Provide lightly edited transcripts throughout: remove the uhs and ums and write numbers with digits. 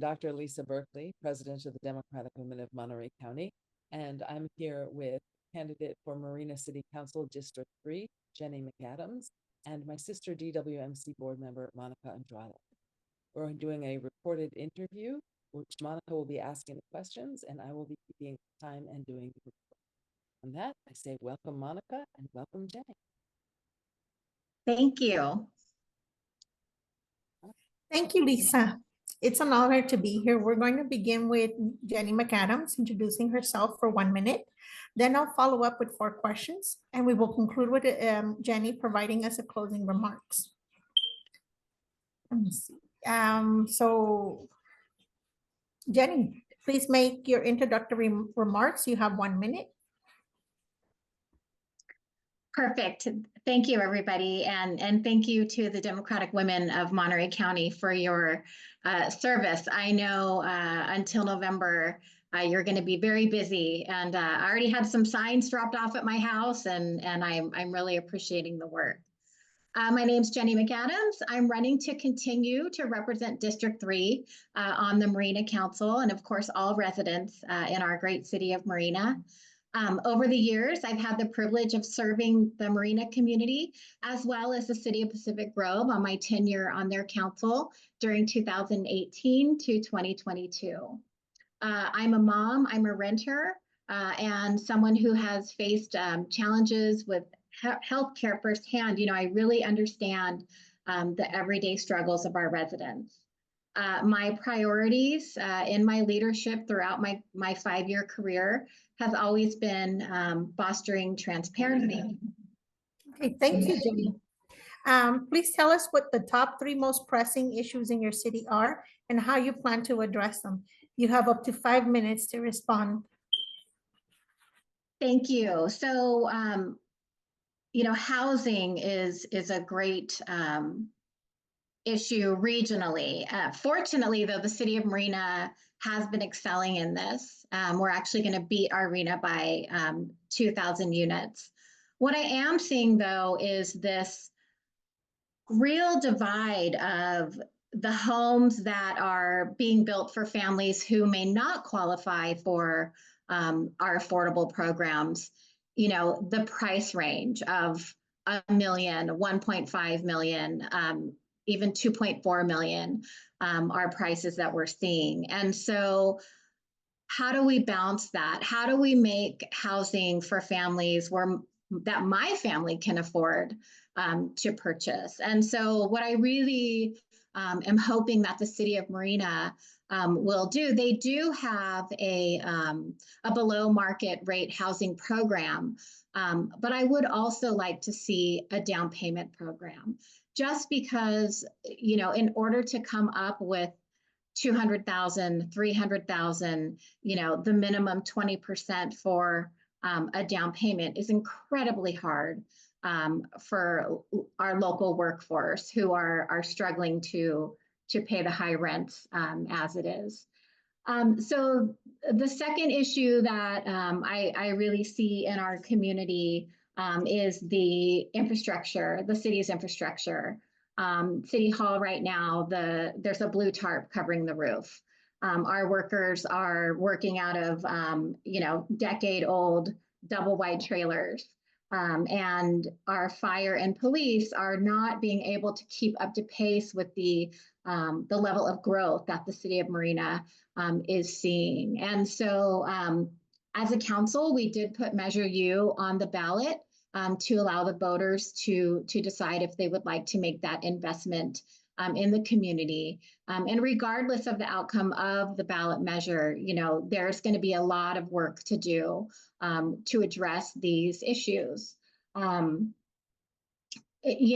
Dr. Lisa Berkeley, President of the Democratic Women of Monterey County, and I'm here with candidate for Marina City Council District 3, Jenny McAdams, and my sister DWMC board member, Monica Andrade. We're doing a recorded interview, which Monica will be asking the questions, and I will be keeping time and doing the report. On that, I say welcome, Monica, and welcome, Jenny. Thank you. Thank you, Lisa. It's an honor to be here. We're going to begin with Jenny McAdams introducing herself for 1 minute. Then I'll follow up with 4 questions, and we will conclude with Jenny providing us a closing remarks. Let me see. So, Jenny, please make your introductory remarks. You have 1 minute. Perfect. Thank you, everybody. And thank you to the Democratic Women of Monterey County for your service. I know until November, you're going to be very busy. And I already had some signs dropped off at my house, and I'm really appreciating the work. My name's Jenny McAdams. I'm running to continue to represent District 3 on the Marina Council, and of course, all residents in our great city of Marina. Over the years, I've had the privilege of serving the Marina community as well as the city of Pacific Grove on my tenure on their council during 2018 to 2022. I'm a mom, I'm a renter, and someone who has faced challenges with healthcare firsthand. You know, I really understand the everyday struggles of our residents. My priorities in my leadership throughout my 5-year career has always been fostering transparency. Okay, thank you, Jenny. Please tell us what the top 3 most pressing issues in your city are and how you plan to address them. You have up to 5 minutes to respond. Thank you. So, you know, housing is a great issue regionally. Fortunately, though, the city of Marina has been excelling in this. We're actually going to beat our RENA by 2,000 units. What I am seeing, though, is this real divide of the homes that are being built for families who may not qualify for our affordable programs. You know, the price range of $1 million, 1.5 million, even 2.4 million are prices that we're seeing. And so how do we balance that? How do we make housing for families that my family can afford to purchase? And so what I really am hoping that the city of Marina will do, they do have a below market rate housing program, but I would also like to see a down payment program. Just because, you know, in order to come up with 200,000, 300,000, you know, the minimum 20% for a down payment is incredibly hard for our local workforce who are struggling to pay the high rents as it is. So the second issue that I really see in our community is the infrastructure, the city's infrastructure. City Hall right now, there's a blue tarp covering the roof. Our workers are working out of, you know, decade-old double wide trailers. And our fire and police are not being able to keep up to pace with the level of growth that the city of Marina is seeing. And so as a council, we did put Measure U on the ballot to allow the voters to decide if they would like to make that investment in the community. And regardless of the outcome of the ballot measure, you know, there's going to be a lot of work to do to address these issues. You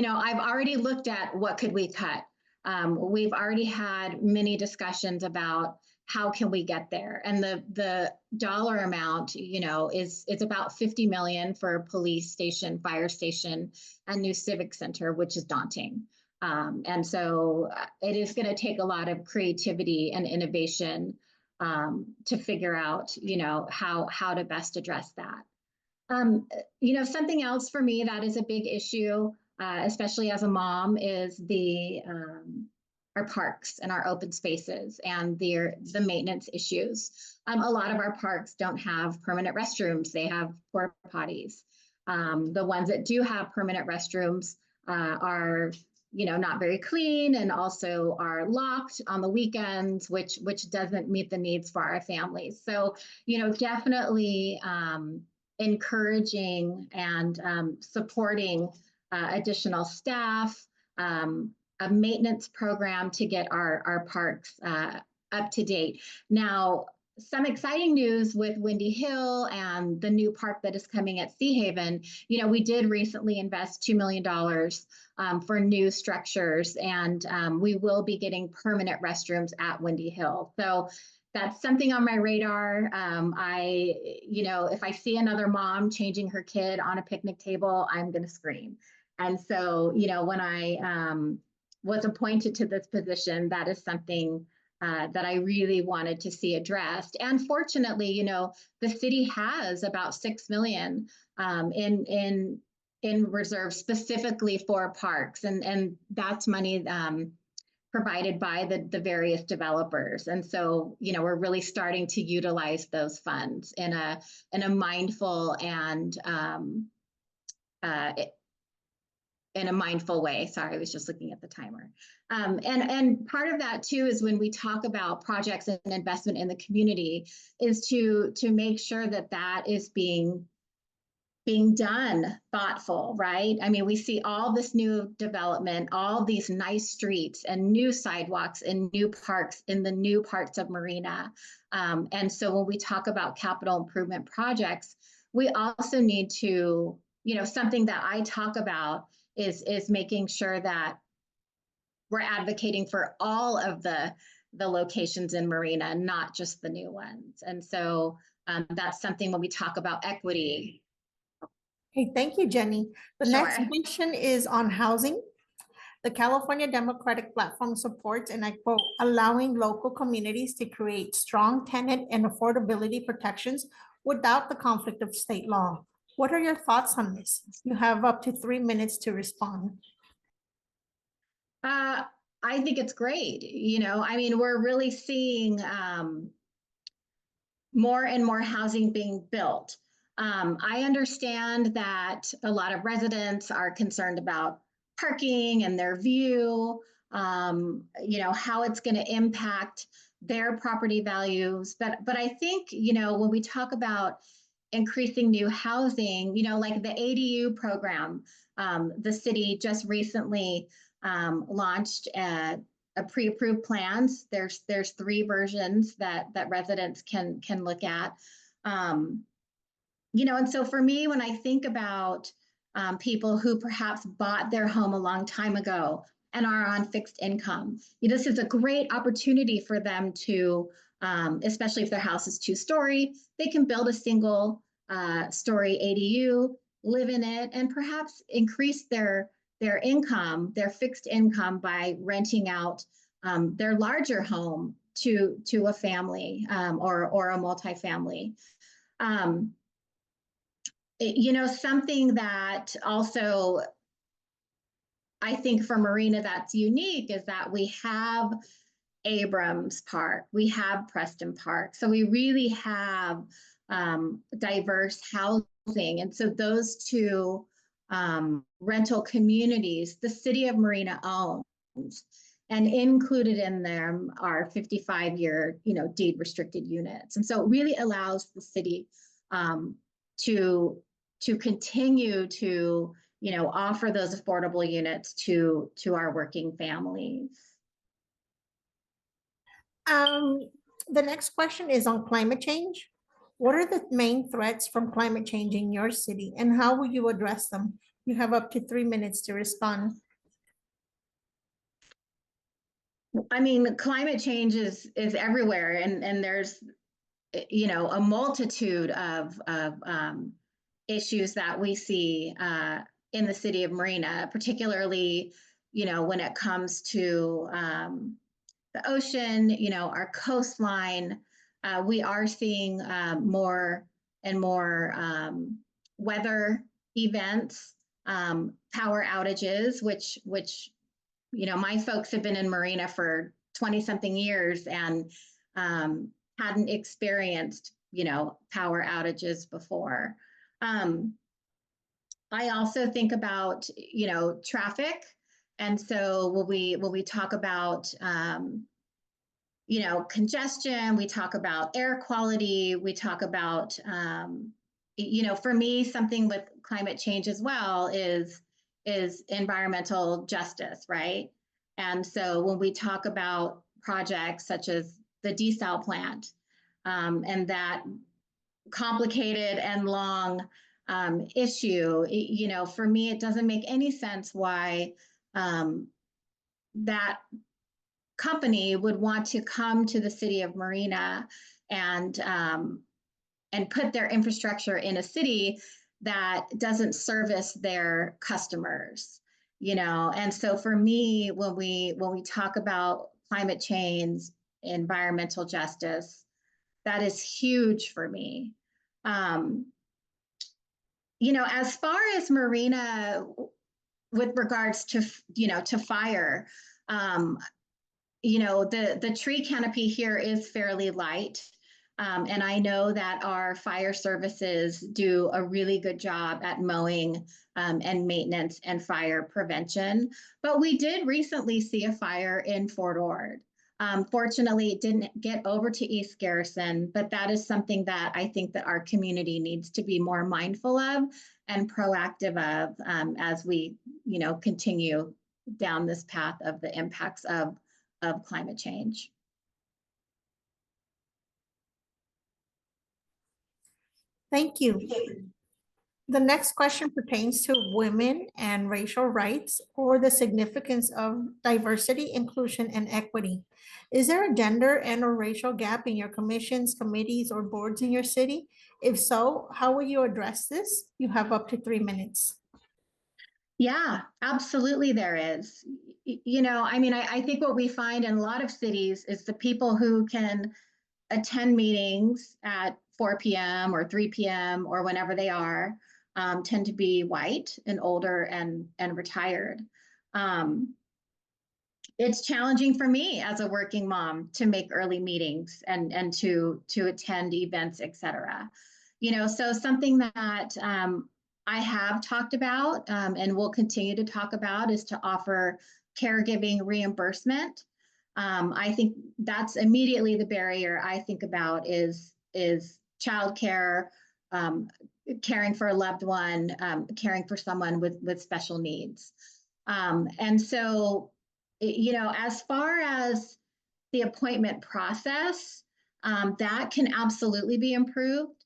know, I've already looked at what could we cut. We've already had many discussions about how can we get there, and the dollar amount, you know, it's about 50 million for a police station, fire station, and new civic center, which is daunting. And so it is going to take a lot of creativity and innovation to figure out, you know, how to best address that. You know, something else for me that is a big issue, especially as a mom, is the parks and our open spaces and the maintenance issues. A lot of our parks don't have permanent restrooms. They have porta potties. The ones that do have permanent restrooms are, not very clean, and also are locked on the weekends, which doesn't meet the needs for our families. So, definitely encouraging and supporting additional staff, a maintenance program to get our parks up to date. Now, some exciting news with Windy Hill and the new park that is coming at Sea Haven. We did recently invest $2 million for new structures, and we will be getting permanent restrooms at Windy Hill. So that's something on my radar. If I see another mom changing her kid on a picnic table, I'm going to scream. And so, when I was appointed to this position, that is something that I really wanted to see addressed. And fortunately, the city has about $6 million in reserve specifically for parks, and that's money provided by the various developers. And so, we're really starting to utilize those funds in a mindful and in a mindful way. Sorry, I was just looking at the timer. And part of that too is when we talk about projects and investment in the community, is to make sure that is being done thoughtful, right? I mean, we see all this new development, all these nice streets and new sidewalks and new parks in the new parts of Marina. And so when we talk about capital improvement projects, we also need to, something that I talk about is making sure that we're advocating for all of the locations in Marina, not just the new ones. And so that's something when we talk about equity. Okay, thank you, Jenny. The next question is on housing. The California Democratic Platform supports, and I quote, allowing local communities to create strong tenant and affordability protections without the conflict of state law. What are your thoughts on this? You have up to 3 minutes to respond. I think it's great. I mean, we're really seeing more and more housing being built. I understand that a lot of residents are concerned about parking and their view, how it's going to impact their property values. But I think, when we talk about increasing new housing, like the ADU program, the city just recently launched a pre-approved plans. There's 3 versions that residents can look at. And so for me, when I think about people who perhaps bought their home a long time ago and are on fixed income, this is a great opportunity for them to, especially if their house is 2-story, they can build a single story ADU, live in it, and perhaps increase their income, their fixed income, by renting out their larger home to a family or a multifamily. Something that also I think for Marina that's unique is that we have Abrams Park, we have Preston Park, so we really have diverse housing. And so those 2 rental communities, the city of Marina owns, and included in them are 55-year, deed restricted units. And so it really allows the city to continue to, offer those affordable units to our working families. The next question is on climate change. What are the main threats from climate change in your city, and how will you address them? You have up to 3 minutes to respond. I mean, climate change is everywhere, and there's, a multitude of issues that we see in the city of Marina, particularly, when it comes to the ocean, our coastline. We are seeing more and more weather events, power outages, which my folks have been in Marina for 20-something years and hadn't experienced, power outages before. I also think about, traffic. And so when we talk about, congestion, we talk about air quality, we talk about, for me, something with climate change as well is environmental justice, right? And so when we talk about projects such as the desal plant and that complicated and long issue, for me, it doesn't make any sense why that company would want to come to the city of Marina and put their infrastructure in a city that doesn't service their customers, And so for me, when we talk about climate change, environmental justice, that is huge for me. As far as Marina, with regards to, to fire, the tree canopy here is fairly light. And I know that our fire services do a really good job at mowing and maintenance and fire prevention. But we did recently see a fire in Fort Ord. Fortunately, it didn't get over to East Garrison, but that is something that I think that our community needs to be more mindful of and proactive of as we, continue down this path of the impacts of climate change. Thank you. The next question pertains to women and racial rights or the significance of diversity, inclusion, and equity. Is there a gender and or racial gap in your commissions, committees, or boards in your city? If so, how will you address this? You have up to 3 minutes. Yeah, absolutely there is. I think what we find in a lot of cities is the people who can attend meetings at 4 p.m. or 3 p.m. or whenever they are tend to be white and older and retired. It's challenging for me as a working mom to make early meetings and to attend events, et cetera. So something that I have talked about and will continue to talk about is to offer caregiving reimbursement. I think that's immediately the barrier I think about is childcare, caring for a loved one, caring for someone with special needs. And so, as far as the appointment process, that can absolutely be improved.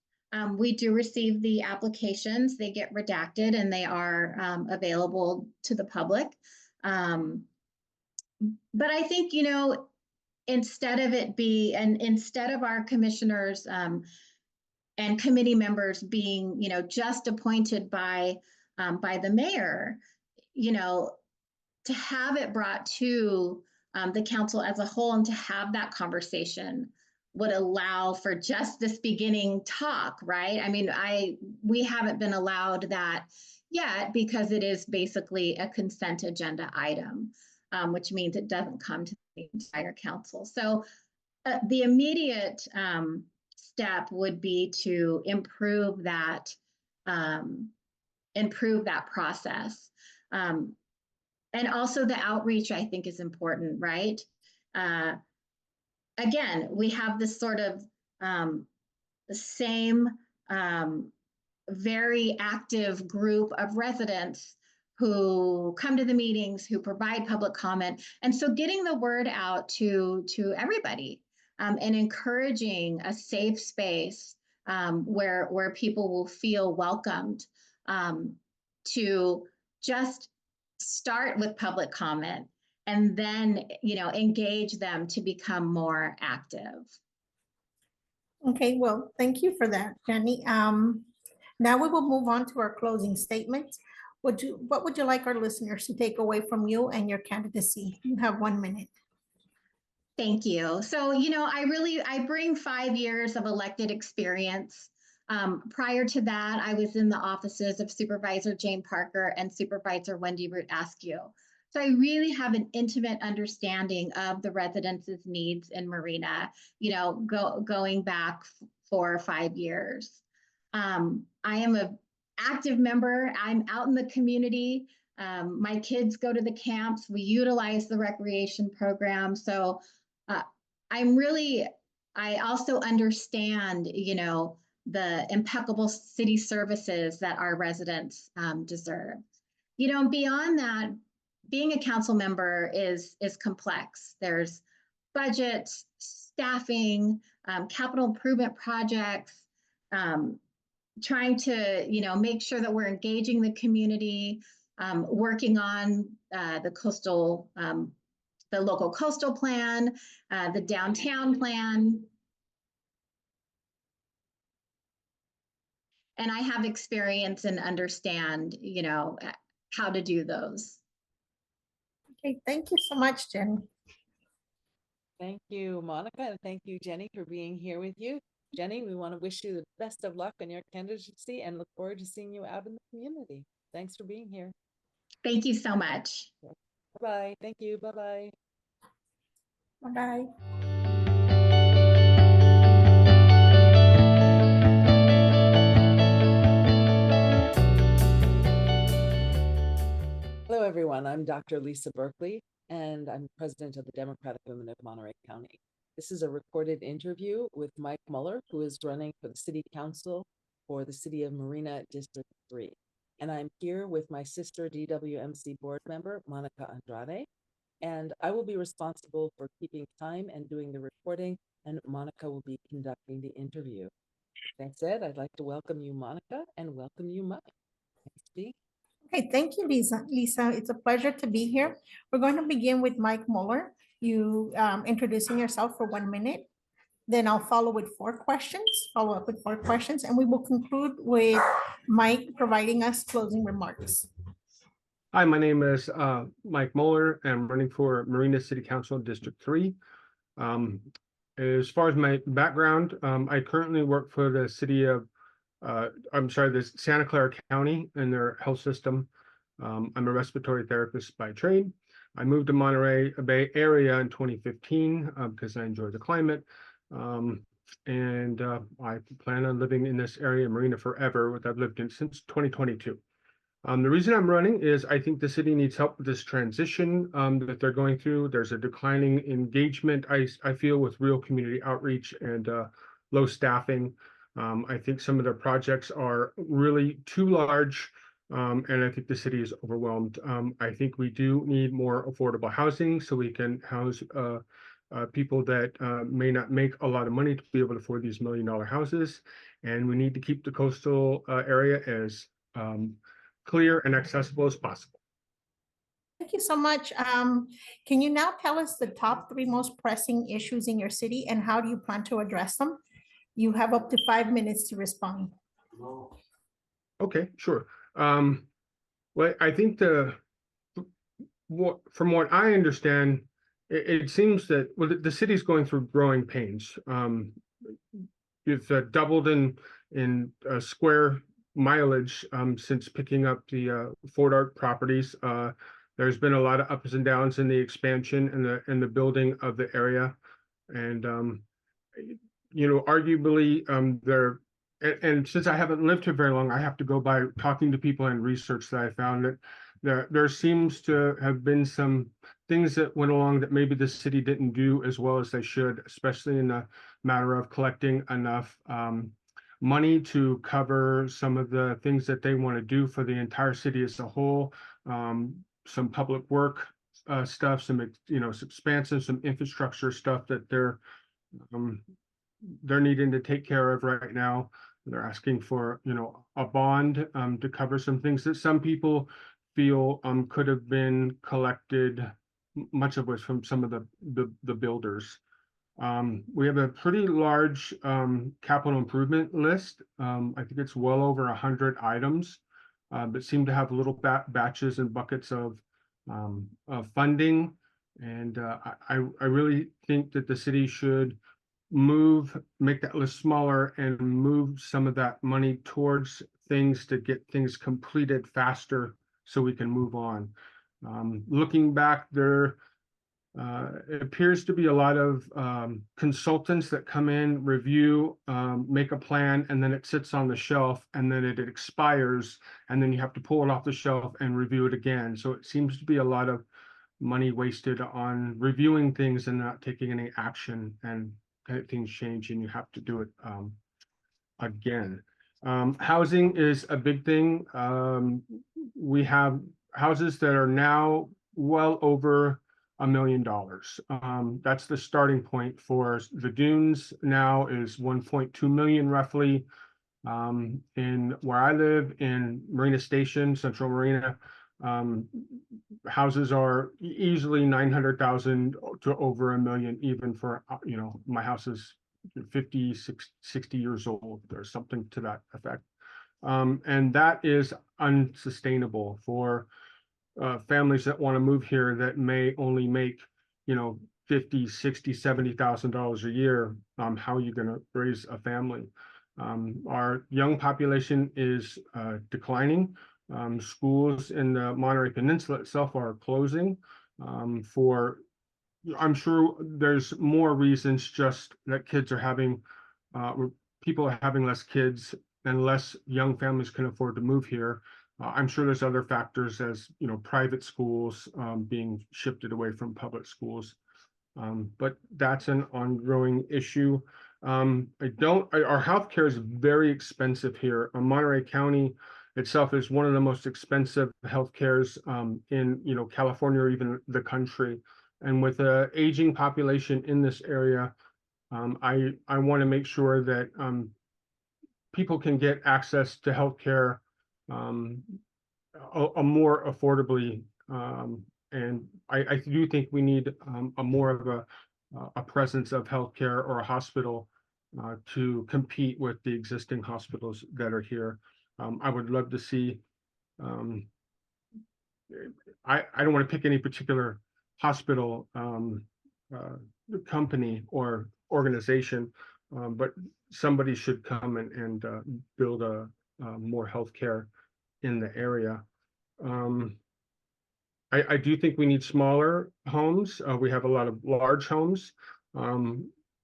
We do receive the applications, they get redacted and they are available to the public. But I think, instead of our commissioners and committee members being, just appointed by the mayor, to have it brought to the council as a whole and to have that conversation would allow for just this beginning talk, right? I mean, we haven't been allowed that yet because it is basically a consent agenda item, which means it doesn't come to the entire council. So the immediate step would be to improve that process. And also the outreach, I think, is important, right? Again, we have this sort of the same very active group of residents who come to the meetings, who provide public comment. And so getting the word out to everybody and encouraging a safe space where people will feel welcomed to just start with public comment and then, engage them to become more active. Okay, well, thank you for that, Jenny. Now we will move on to our closing statements. What would you like our listeners to take away from you and your candidacy? You have 1 minute. Thank you. So, I bring 5 years of elected experience. Prior to that, I was in the offices of Supervisor Jane Parker and Supervisor Wendy Root Askew. So I really have an intimate understanding of the residents' needs in Marina, going back 4 or 5 years. I am an active member. I'm out in the community. My kids go to the camps. We utilize the recreation program. So I also understand, the impeccable city services that our residents deserve. Beyond that, being a council member is complex. There's budgets, staffing, capital improvement projects, trying to make sure that we're engaging the community, working on the local coastal plan, the downtown plan. And I have experience and understand, how to do those. Okay, thank you so much, Jenny. Thank you, Monica, and thank you, Jenny, for being here with you. Jenny, we want to wish you the best of luck on your candidacy and look forward to seeing you out in the community. Thanks for being here. Thank you so much. Bye-bye. Thank you. Bye-bye. Bye-bye. Hello, everyone. I'm Dr. Lisa Berkeley, and I'm president of the Democratic Women of Monterey County. This is a recorded interview with Mike Mueller, who is running for the City Council for the City of Marina, District 3. And I'm here with my sister, DWMC board member, Monica Andrade, and I will be responsible for keeping time and doing the recording, and Monica will be conducting the interview. That said, I'd like to welcome you, Monica, and welcome you, Mike. Thanks for being here. Okay, thank you, Lisa. Lisa, it's a pleasure to be here. We're going to begin with Mike Mueller. You introducing yourself for 1 minute. Then I'll follow with 4 questions, follow up with 4 questions, and we will conclude with Mike providing us closing remarks. Hi, my name is Mike Mueller. I'm running for Marina City Council District 3. As far as my background, I currently work for the city of the Santa Clara County and their health system. I'm a respiratory therapist by trade. I moved to Monterey Bay area in 2015 because I enjoy the climate. I plan on living in this area, Marina, forever, which I've lived in since 2022. The reason I'm running is I think the city needs help with this transition that they're going through. There's a declining engagement, I feel, with real community outreach and low staffing. I think some of their projects are really too large, and I think the city is overwhelmed. I think we do need more affordable housing so we can house people that may not make a lot of money to be able to afford these $1 million houses. And we need to keep the coastal area as clear and accessible as possible. Thank you so much. Can you now tell us the top 3 most pressing issues in your city and how do you plan to address them? You have up to 5 minutes to respond. Okay, sure. Well, I think from what I understand, it seems that the city's going through growing pains. It's doubled in square mileage since picking up the Fort Art properties. There's been a lot of ups and downs in the expansion and the building of the area, and arguably there. And since I haven't lived here very long, I have to go by talking to people and research that I found that there seems to have been some things that went along that maybe the city didn't do as well as they should, especially in the matter of collecting enough money to cover some of the things that they want to do for the entire city as a whole. Some public work stuff, some expansive, some infrastructure stuff that they're needing to take care of right now. They're asking for a bond to cover some things that some people feel could have been collected, much of which from some of the builders. We have a pretty large capital improvement list. I think it's well over 100 items, but seem to have little batches and buckets of funding. And I really think that the city should make that list smaller and move some of that money towards things to get things completed faster so we can move on. Looking back, there it appears to be a lot of consultants that come in, review, make a plan, and then it sits on the shelf, and then it expires, and then you have to pull it off the shelf and review it again. So it seems to be a lot of money wasted on reviewing things and not taking any action, and things change and you have to do it again. Housing is a big thing. We have houses that are now well over $1 million. That's the starting point for the Dunes. Now is 1.2 million roughly. In where I live in Marina Station, Central Marina, houses are easily 900,000 to over $1 million, even for, my house is 50, 60 years old, or something to that effect. And that is unsustainable for families that want to move here that may only make, $50, $60, $70,000 a year. How are you going to raise a family? Our young population is declining. Schools in the Monterey Peninsula itself are closing I'm sure there's more reasons, just that kids are having, people are having less kids and less young families can afford to move here. I'm sure there's other factors, as private schools being shifted away from public schools. But that's an ongoing issue. Our healthcare is very expensive here. Monterey County itself is one of the most expensive healthcares in California or even the country. And with an aging population in this area, I want to make sure that people can get access to healthcare more affordably. And I do think we need a more of a presence of healthcare or a hospital to compete with the existing hospitals that are here. I would love to see, I don't want to pick any particular hospital company or organization, but somebody should come and build a more healthcare in the area. I do think we need smaller homes. We have a lot of large homes.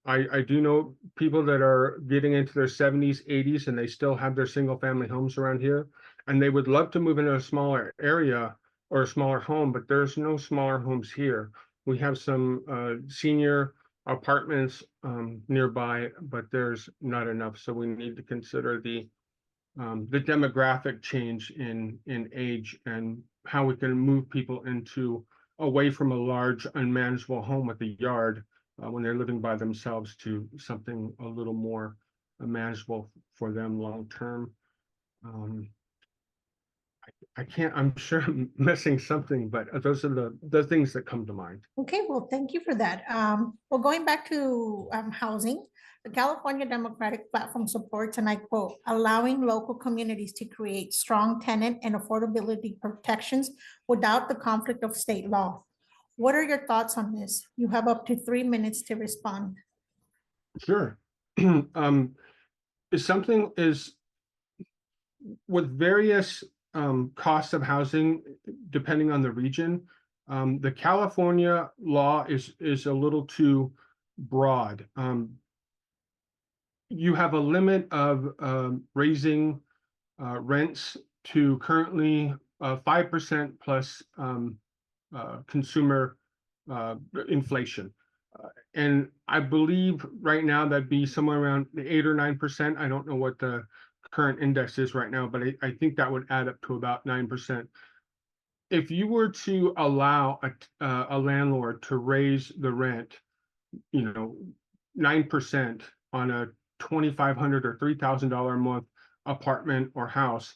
I do know people that are getting into their 70s, 80s, and they still have their single family homes around here. And they would love to move into a smaller area or a smaller home, but there's no smaller homes here. We have some senior apartments nearby, but there's not enough. So we need to consider the demographic change in age and how we can move people away from a large unmanageable home with a yard when they're living by themselves to something a little more manageable for them long term. I'm sure I'm missing something, but those are the things that come to mind. Okay, well, thank you for that. Well, going back to housing, the California Democratic Platform supports, and I quote, allowing local communities to create strong tenant and affordability protections without the conflict of state law. What are your thoughts on this? You have up to 3 minutes to respond. Sure. Something is with various costs of housing, depending on the region. The California law is a little too broad. You have a limit of raising rents to currently 5% plus consumer inflation. And I believe right now that'd be somewhere around 8 or 9%. I don't know what the current index is right now, but I think that would add up to about 9%. If you were to allow a landlord to raise the rent, 9% on a $2,500 or $3,000 a month apartment or house,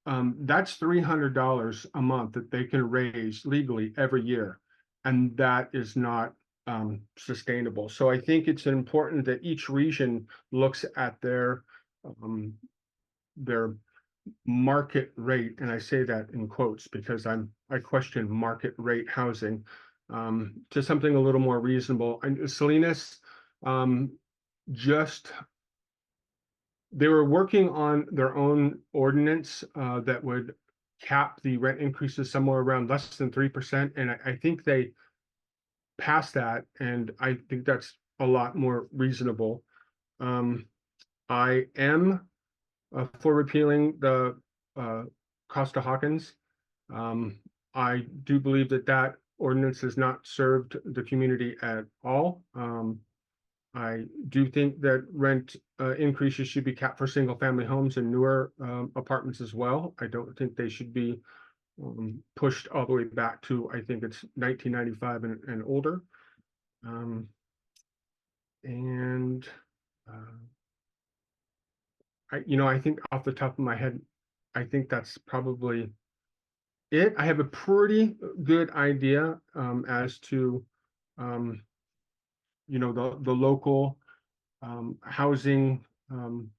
that's $300 a month that they can raise legally every year, and that is not sustainable. So I think it's important that each region looks at their market rate, and I say that in quotes because I question market rate housing, to something a little more reasonable. And Salinas, they were working on their own ordinance that would cap the rent increases somewhere around less than 3%. And I think they passed that, and I think that's a lot more reasonable. I am for repealing the Costa-Hawkins. I do believe that that ordinance has not served the community at all. I do think that rent increases should be capped for single-family homes and newer apartments as well. I don't think they should be pushed all the way back to, I think it's 1995 and older. I think off the top of my head, I think that's probably it. I have a pretty good idea as to the local housing,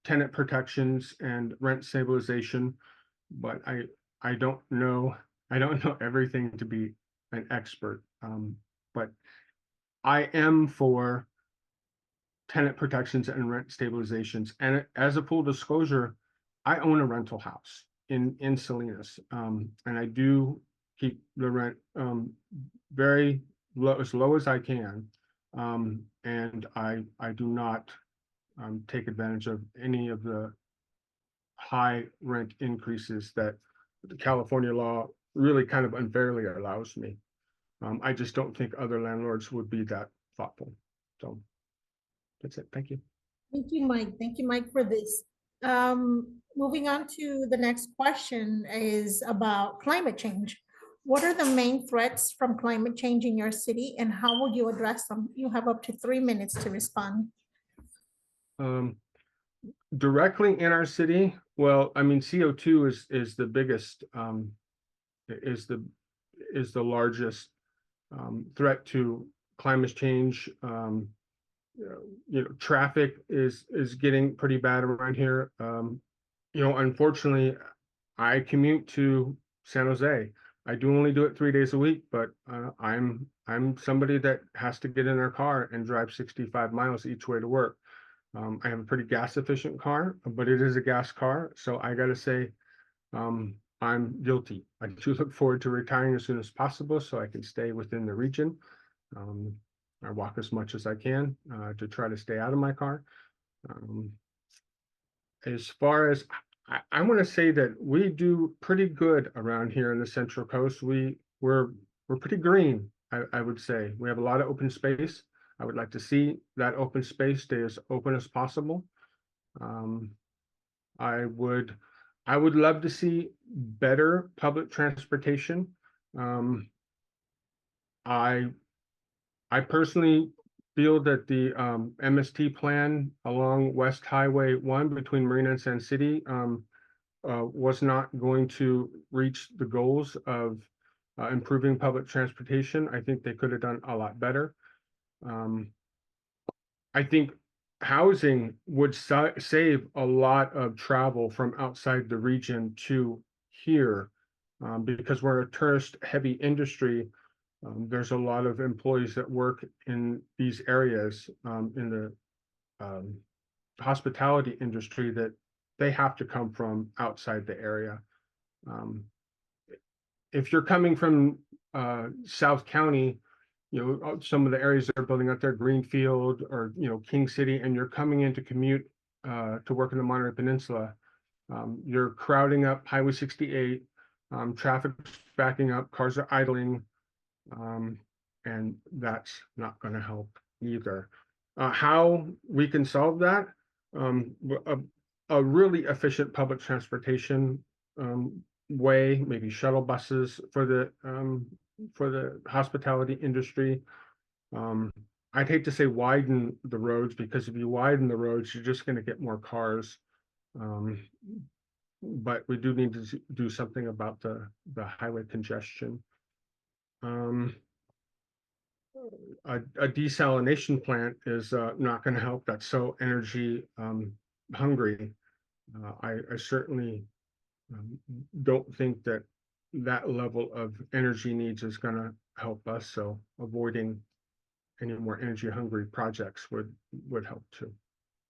tenant protections and rent stabilization, but I don't know everything to be an expert. But I am for tenant protections and rent stabilizations. And as a full disclosure, I own a rental house in Salinas, and I do keep the rent very low, as low as I can, and I do not take advantage of any of the high rent increases that the California law really kind of unfairly allows me. I just don't think other landlords would be that thoughtful. So that's it. Thank you. Thank you, Mike. Thank you, Mike, for this. Moving on to the next question is about climate change. What are the main threats from climate change in your city, and how will you address them? You have up to 3 minutes to respond. Directly in our city, well, I mean, CO2 is the biggest, is the largest threat to climate change. Traffic is getting pretty bad around here. Unfortunately, I commute to San Jose. I do only do it 3 days a week, but I'm somebody that has to get in their car and drive 65 miles each way to work. I have a pretty gas efficient car, but it is a gas car. So I got to say, I'm guilty. I do look forward to retiring as soon as possible so I can stay within the region. I walk as much as I can to try to stay out of my car. As far as I want to say that we do pretty good around here in the Central Coast. We're pretty green, I would say. We have a lot of open space. I would like to see that open space stay as open as possible. I would love to see better public transportation. I personally feel that the MST plan along West Highway 1 between Marina and San City was not going to reach the goals of improving public transportation. I think they could have done a lot better. I think housing would save a lot of travel from outside the region to here because we're a tourist heavy industry. There's a lot of employees that work in these areas in the hospitality industry that they have to come from outside the area. If you're coming from South County, some of the areas that are building out there, Greenfield or, King City, and you're coming in to commute to work in the Monterey Peninsula, you're crowding up Highway 68, traffic's backing up, cars are idling, and that's not going to help either. How we can solve that? A really efficient public transportation way, maybe shuttle buses for the hospitality industry. I'd hate to say widen the roads, because if you widen the roads, you're just going to get more cars. But we do need to do something about the highway congestion. A desalination plant is not going to help. That's so energy hungry. I certainly don't think that level of energy needs is going to help us. So avoiding any more energy hungry projects would help too.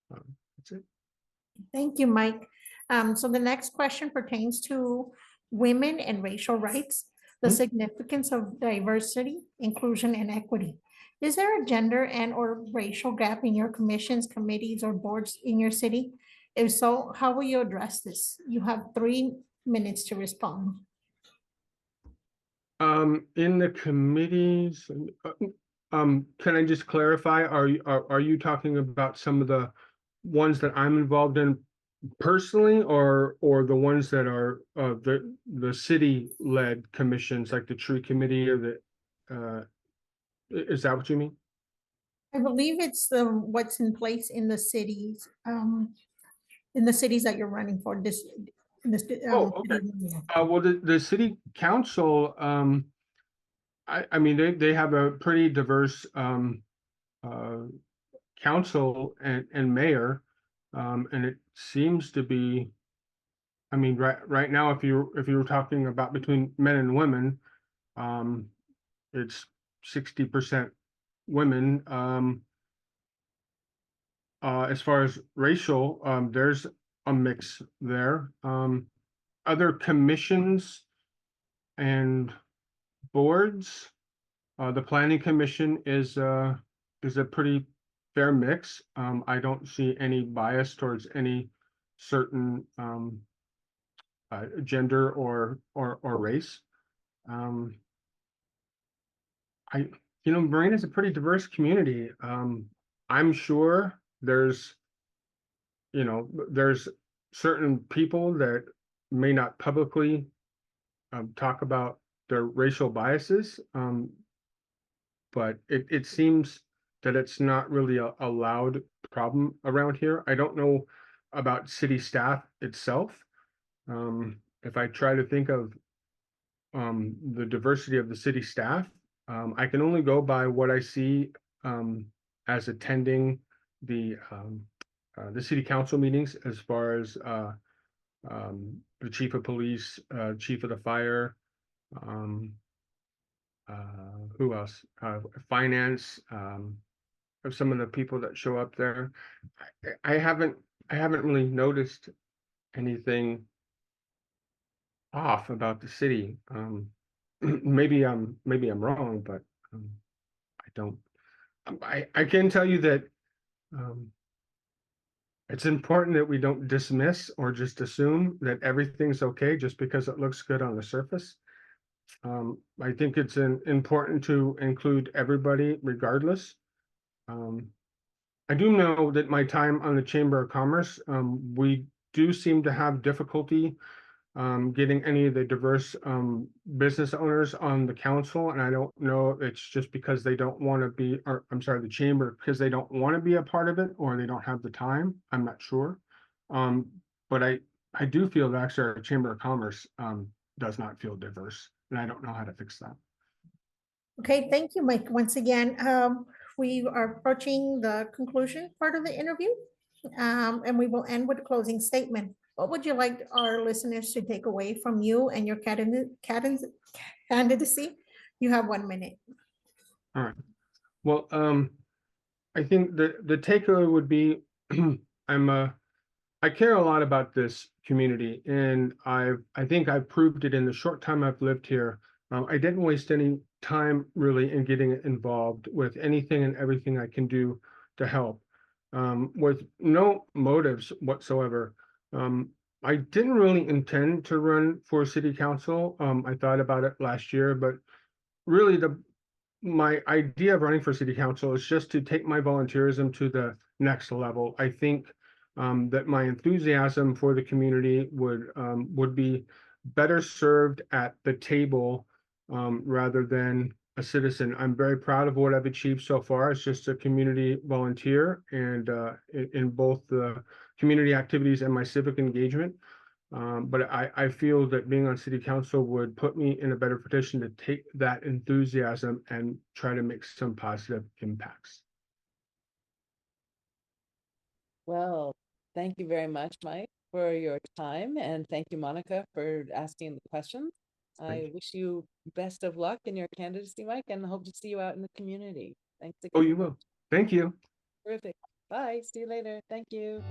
That's it. Thank you, Mike. So the next question pertains to women and racial rights, the Mhm. significance of diversity, inclusion, and equity. Is there a gender and or racial gap in your commissions, committees, or boards in your city? If so, how will you address this? You have 3 minutes to respond. In the committees, can I just clarify, are you talking about some of the ones that I'm involved in personally, or the ones that are the city-led commissions, like the tree committee or is that what you mean? I believe it's the what's in place in the cities that you're running for this, in this. Oh, okay. Well, the city council, I mean, they have a pretty diverse uh, council and mayor, and it seems to be, I mean, right now, if you were talking about between men and women, it's 60% women. As far as racial, there's a mix there. Other commissions and boards, the planning commission is a pretty fair mix. I don't see any bias towards any certain gender or race. I Marina is a pretty diverse community. I'm sure there's there's certain people that may not publicly talk about their racial biases, but it seems that it's not really a loud problem around here. I don't know about city staff itself. If I try to think of the diversity of the city staff, I can only go by what I see as attending the city council meetings, as far as the chief of police, chief of the fire, who else? Finance, of some of the people that show up there. I haven't really noticed anything off about the city. Maybe I'm wrong, but I don't. I can tell you that it's important that we don't dismiss or just assume that everything's okay just because it looks good on the surface. I think it's important to include everybody regardless. I do know that my time on the Chamber of Commerce, we do seem to have difficulty getting any of the diverse business owners on the council, and I don't know if it's just because they don't want to be, or I'm sorry, the chamber, because they don't want to be a part of it, or they don't have the time. I'm not sure, but I do feel that actually our Chamber of Commerce does not feel diverse, and I don't know how to fix that. Okay, thank you, Mike. Once again, we are approaching the conclusion part of the interview, and we will end with a closing statement. What would you like our listeners to take away from you and your candidacy? You have 1 minute. All right. Well, I think the takeaway would be I care a lot about this community, and I think I've proved it in the short time I've lived here. I didn't waste any time really in getting involved with anything and everything I can do to help, with no motives whatsoever. I didn't really intend to run for city council. I thought about it last year, but really my idea of running for city council is just to take my volunteerism to the next level. I think that my enthusiasm for the community would be better served at the table rather than a citizen. I'm very proud of what I've achieved so far as just a community volunteer, and in both the community activities and my civic engagement. But I feel that being on city council would put me in a better position to take that enthusiasm and try to make some positive impacts. Well, thank you very much, Mike, for your time, and thank you, Monica, for asking the questions. I wish you best of luck in your candidacy, Mike, and hope to see you out in the community. Thanks again. Oh, you will. Thank you. Terrific. Bye. See you later. Thank you.